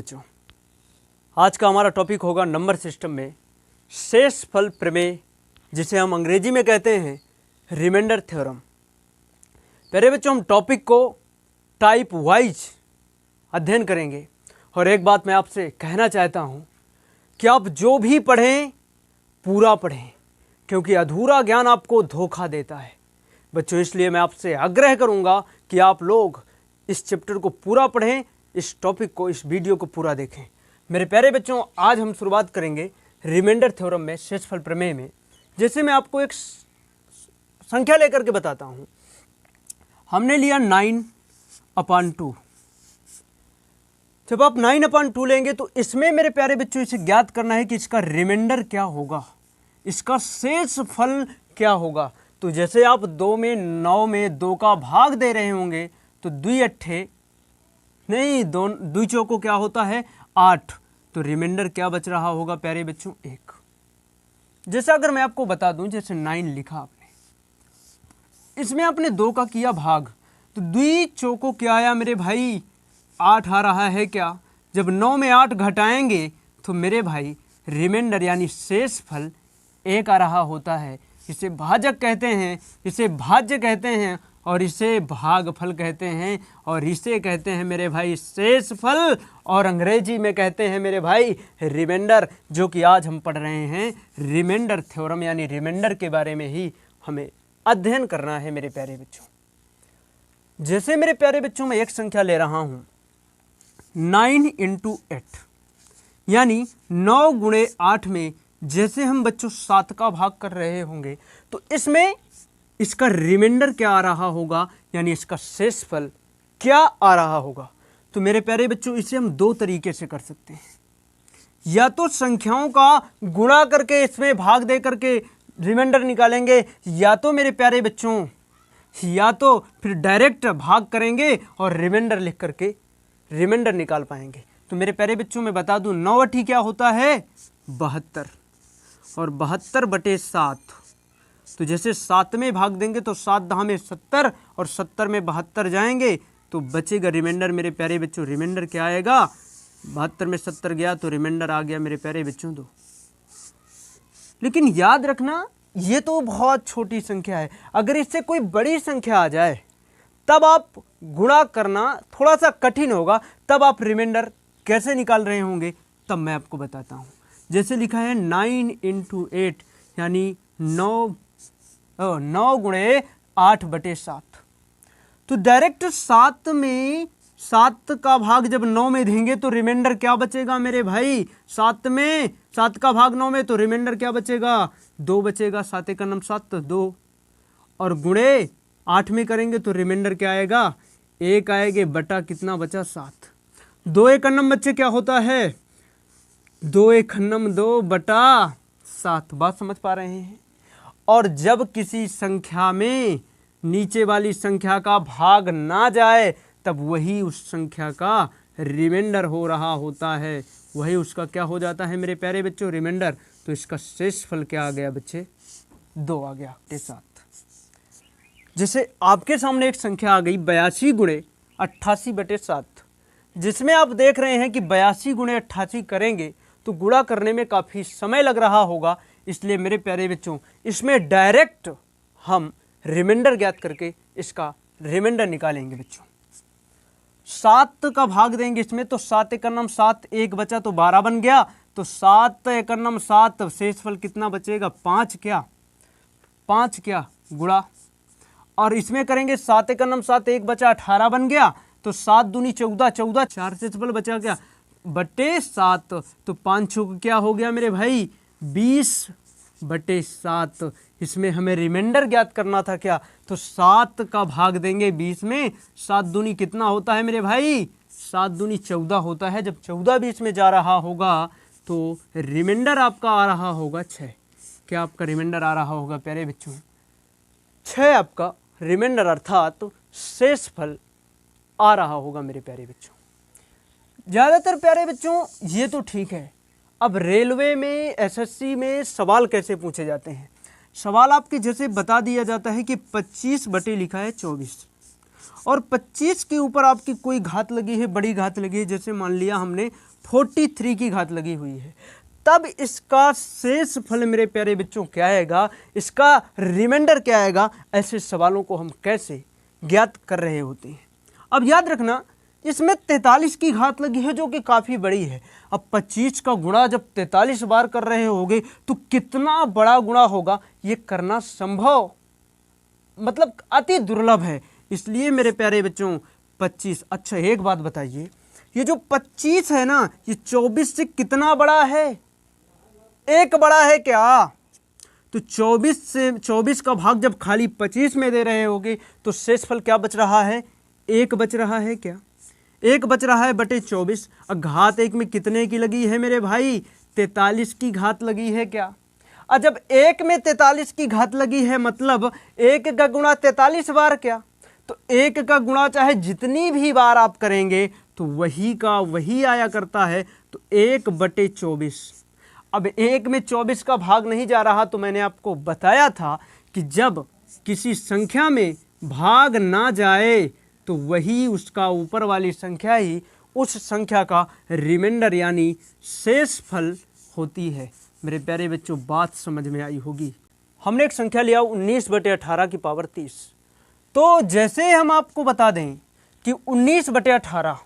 बच्चों, आज का हमारा टॉपिक होगा नंबर सिस्टम में शेषफल प्रमेय, जिसे हम अंग्रेजी में कहते हैं रिमाइंडर थ्योरम। प्यारे बच्चों, हम टॉपिक को टाइप वाइज अध्ययन करेंगे और एक बात मैं आपसे कहना चाहता हूं कि आप जो भी पढ़ें पूरा पढ़ें, क्योंकि अधूरा ज्ञान आपको धोखा देता है। बच्चों, इसलिए मैं आपसे आग्रह करूंगा कि आप लोग इस चैप्टर को पूरा पढ़ें, इस टॉपिक को, इस वीडियो को पूरा देखें। मेरे प्यारे बच्चों, आज हम शुरुआत करेंगे रिमाइंडर थ्योरम में, शेषफल प्रमेय में। जैसे मैं आपको एक संख्या लेकर के बताता हूं। हमने लिया 9/2। जब आप 9/2 लेंगे तो इसमें मेरे प्यारे बच्चों इसे ज्ञात करना है कि इसका रिमाइंडर क्या होगा, इसका शेषफल क्या होगा। तो जैसे आप 2 में 9 में 2 का भाग दे रहे होंगे तो 2 अट्ठे नहीं, 2 चौको क्या होता है 8। तो रिमाइंडर क्या बच रहा होगा प्यारे बच्चों 1। जैसे अगर मैं आपको बता दूं, जैसे 9 लिखा आपने, इसमें आपने 2 का किया भाग, तो 2 चौको क्या आया मेरे भाई 8 आ रहा है क्या। जब 9 में 8 घटाएंगे तो मेरे भाई रिमाइंडर यानी शेषफल 1 आ रहा होता है। इसे भाजक कहते हैं, इसे भाज्य कहते हैं और इसे भागफल कहते हैं और इसे कहते हैं मेरे भाई शेषफल, और अंग्रेजी में कहते हैं मेरे भाई रिमाइंडर, जो कि आज हम पढ़ रहे हैं रिमाइंडर थ्योरम, यानी रिमाइंडर के बारे में ही हमें अध्ययन करना है मेरे प्यारे बच्चों। जैसे मेरे प्यारे बच्चों मैं एक संख्या ले रहा हूं 9 × 8, यानी 9 × 8 में जैसे हम बच्चों 7 का भाग कर रहे होंगे तो इसमें इसका रिमाइंडर क्या आ रहा होगा, यानी इसका शेषफल क्या आ रहा होगा। तो मेरे प्यारे बच्चों इसे हम 2 तरीके से कर सकते हैं। या तो संख्याओं का गुणा करके इसमें भाग दे करके रिमाइंडर निकालेंगे, या तो मेरे प्यारे बच्चों या तो फिर डायरेक्ट भाग करेंगे और रिमाइंडर लिख करके रिमाइंडर निकाल पाएंगे। तो मेरे प्यारे बच्चों मैं बता दूं 9 अट्ठी क्या होता है 72 और 72/7। तो जैसे 7 में भाग देंगे तो 7 10 में 70 और 70 में 72 जाएंगे तो बचेगा रिमाइंडर मेरे प्यारे बच्चों। रिमाइंडर क्या आएगा 72 में 70 गया तो रिमाइंडर आ गया मेरे प्यारे बच्चों 2। लेकिन याद रखना ये तो बहुत छोटी संख्या है। अगर इससे कोई बड़ी संख्या आ जाए तब आप गुणा करना थोड़ा सा कठिन होगा, तब आप रिमाइंडर कैसे निकाल रहे होंगे तब मैं आपको बताता हूँ। जैसे लिखा है 9 × 8, यानी 9 × 8/7। तो डायरेक्ट 7 में 7 का भाग जब 9 में देंगे तो रिमाइंडर क्या बचेगा मेरे भाई 7 में 7 का भाग 9 में, तो रिमाइंडर क्या बचेगा 2 बचेगा। 7 × 9 7 2, और गुणे 8 में करेंगे तो रिमाइंडर क्या आएगा 1 आएगा बटा कितना बचा 7। 2 × 9 बच्चे क्या होता है 2 × 9 2/7। बात समझ पा रहे हैं। और जब किसी संख्या में नीचे वाली संख्या का भाग ना जाए तब वही उस संख्या का रिमाइंडर हो रहा होता है, वही उसका क्या हो जाता है मेरे प्यारे बच्चों रिमाइंडर। तो इसका शेषफल क्या आ गया बच्चे 2 आ गया 7। जैसे आपके सामने एक संख्या आ गई 82 × 88/7, जिसमें आप देख रहे हैं कि 82 × 88 करेंगे तो गुणा करने में काफ़ी समय लग रहा होगा। इसलिए मेरे प्यारे बच्चों इसमें डायरेक्ट हम रिमाइंडर ज्ञात करके इसका रिमाइंडर निकालेंगे बच्चों। 7 का भाग देंगे इसमें तो 7 × 9 7, 1 बचा तो 12 बन गया। तो 7 × 9 7, शेषफल कितना बचेगा 5 क्या गुणा, और इसमें करेंगे 7 × 9 7, 1 बचा 18 बन गया। तो 7 दूनी 14, 14 4 शेषफल बचा क्या /7। तो 5 क्या हो गया मेरे भाई 20/7। इसमें हमें रिमाइंडर ज्ञात करना था क्या, तो 7 का भाग देंगे 20 में, 7 दूनी कितना होता है मेरे भाई 7 दूनी 14 होता है। जब 14 20 में जा रहा होगा तो रिमाइंडर आपका आ रहा होगा 6। क्या आपका रिमाइंडर आ रहा होगा प्यारे बच्चों 6 आपका रिमाइंडर, अर्थात शेषफल आ रहा होगा मेरे प्यारे बच्चों। ज़्यादातर प्यारे बच्चों ये तो ठीक है। अब रेलवे में एसएससी में सवाल कैसे पूछे जाते हैं। सवाल आपके जैसे बता दिया जाता है कि 25 बटे लिखा है 24, और 25 के ऊपर आपकी कोई घात लगी है, बड़ी घात लगी है, जैसे मान लिया हमने 43 की घात लगी हुई है, तब इसका शेष फल मेरे प्यारे बच्चों क्या आएगा, इसका रिमाइंडर क्या आएगा। ऐसे सवालों को हम कैसे ज्ञात कर रहे होते हैं। अब याद रखना, इसमें 43 की घात लगी है जो कि काफ़ी बड़ी है। अब 25 का गुणा जब 43 बार कर रहे होगे तो कितना बड़ा गुणा होगा, ये करना संभव मतलब अति दुर्लभ है। इसलिए मेरे प्यारे बच्चों 25, अच्छा एक बात बताइए, ये जो 25 है ना, ये 24 से कितना बड़ा है, एक बड़ा है क्या? तो 24 का भाग जब खाली 25 में दे रहे होगे तो शेषफल क्या बच रहा है, एक बच रहा है क्या, एक बच रहा है बटे 24। अब घात एक में कितने की लगी है मेरे भाई, 43 की घात लगी है क्या। और जब एक में 43 की घात लगी है मतलब एक का गुणा 43 बार क्या, तो एक का गुणा चाहे जितनी भी बार आप करेंगे तो वही का वही आया करता है, तो 1/24। अब एक में 24 का भाग नहीं जा रहा, तो मैंने आपको बताया था कि जब किसी संख्या में भाग ना जाए तो वही उसका ऊपर वाली संख्या ही उस संख्या का रिमाइंडर यानी शेषफल होती है। मेरे प्यारे बच्चों बात समझ में आई होगी। हमने एक संख्या लिया 19/18 की पावर 30। तो जैसे हम आपको बता दें कि 19/18,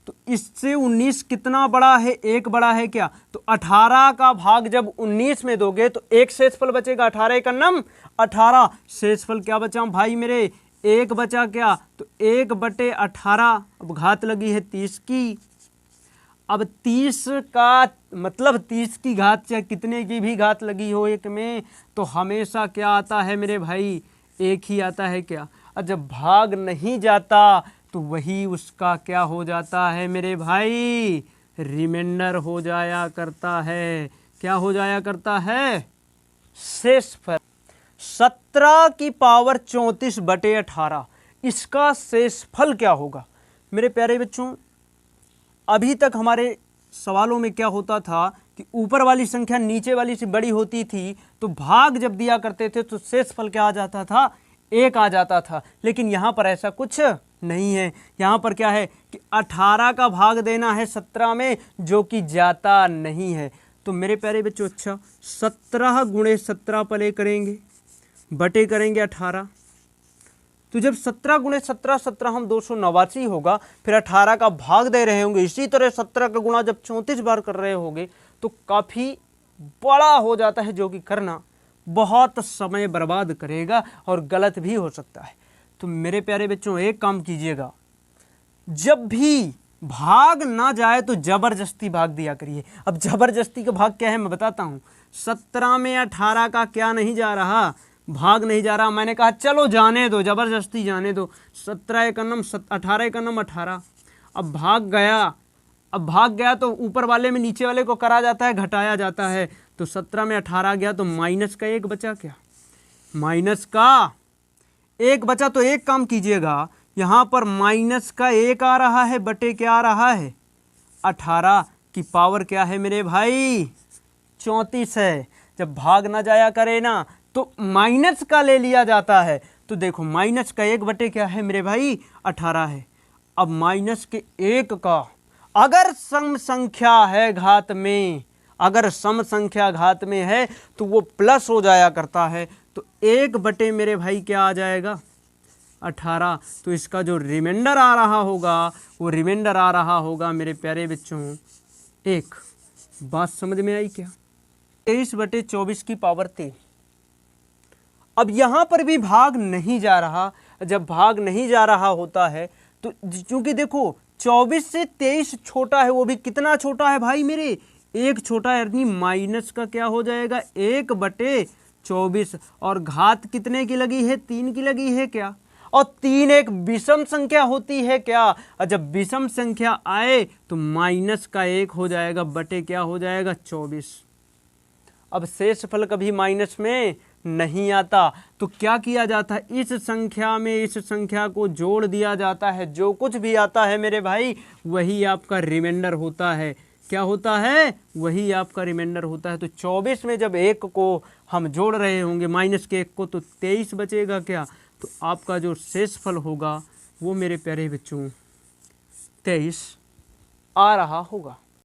तो इससे 19 कितना बड़ा है, एक बड़ा है क्या, तो 18 का भाग जब 19 में दोगे तो एक शेषफल बचेगा, 18 का नम 18, शेषफल क्या बचा भाई मेरे, एक बचा क्या, तो 1/18। अब घात लगी है 30 की। अब 30 का मतलब 30 की घात चाहे कितने की भी घात लगी हो एक में, तो हमेशा क्या आता है मेरे भाई, एक ही आता है क्या। और जब भाग नहीं जाता तो वही उसका क्या हो जाता है मेरे भाई, रिमाइंडर हो जाया करता है। क्या हो जाया करता है, शेषफल। 17 की पावर 34/18, इसका शेषफल क्या होगा। मेरे प्यारे बच्चों अभी तक हमारे सवालों में क्या होता था कि ऊपर वाली संख्या नीचे वाली से बड़ी होती थी, तो भाग जब दिया करते थे तो शेषफल क्या आ जाता था, एक आ जाता था। लेकिन यहाँ पर ऐसा कुछ नहीं है। यहाँ पर क्या है कि 18 का भाग देना है 17 में, जो कि जाता नहीं है। तो मेरे प्यारे बच्चों अच्छा 17 × 17 पले करेंगे, बटे करेंगे 18। तो जब 17 × 17 17 हम 289 होगा, फिर 18 का भाग दे रहे होंगे, इसी तरह 17 का गुणा जब 34 बार कर रहे होंगे तो काफ़ी बड़ा हो जाता है, जो कि करना बहुत समय बर्बाद करेगा और गलत भी हो सकता है। तो मेरे प्यारे बच्चों एक काम कीजिएगा, जब भी भाग ना जाए तो जबरदस्ती भाग दिया करिए। अब जबरदस्ती का भाग क्या है मैं बताता हूँ। 17 में 18 का क्या नहीं जा रहा, भाग नहीं जा रहा। मैंने कहा चलो जाने दो, जबरदस्ती जाने दो। 17 का नम 18 का नम 18। अब भाग गया, अब भाग गया तो ऊपर वाले में नीचे वाले को करा जाता है, घटाया जाता है। तो 17 में 18 गया तो माइनस का एक बचा क्या, माइनस का एक बचा। तो एक काम कीजिएगा, यहाँ पर माइनस का एक आ रहा है, बटे क्या आ रहा है, 18 की पावर क्या है मेरे भाई, 34 है। जब भाग ना जाया करे ना तो माइनस का ले लिया जाता है। तो देखो माइनस का एक बटे क्या है मेरे भाई, 18 है। अब माइनस के एक का अगर सम संख्या है घात में, अगर सम संख्या घात में है तो वो प्लस हो जाया करता है। तो एक बटे मेरे भाई क्या आ जाएगा, 18। तो इसका जो रिमाइंडर आ रहा होगा वो रिमाइंडर आ रहा होगा मेरे प्यारे बच्चों 1। बात समझ में आई क्या, 23/24 की पावर 3। अब यहाँ पर भी भाग नहीं जा रहा। जब भाग नहीं जा रहा होता है तो चूंकि देखो 24 से 23 छोटा है, वो भी कितना छोटा है भाई मेरे, एक छोटा है, यानी माइनस का क्या हो जाएगा, 1/24। और घात कितने की लगी है, 3 की लगी है क्या, और 3 एक विषम संख्या होती है क्या। और जब विषम संख्या आए तो माइनस का 1 हो जाएगा, बटे क्या हो जाएगा, 24। अब शेषफल कभी माइनस में नहीं आता। तो क्या किया जाता है, इस संख्या में इस संख्या को जोड़ दिया जाता है। जो कुछ भी आता है मेरे भाई वही आपका रिमाइंडर होता है। क्या होता है, वही आपका रिमाइंडर होता है। तो 24 में जब 1 को हम जोड़ रहे होंगे माइनस के 1 को, तो 23 बचेगा क्या। तो आपका जो शेषफल होगा वो मेरे प्यारे बच्चों 23 आ रहा होगा।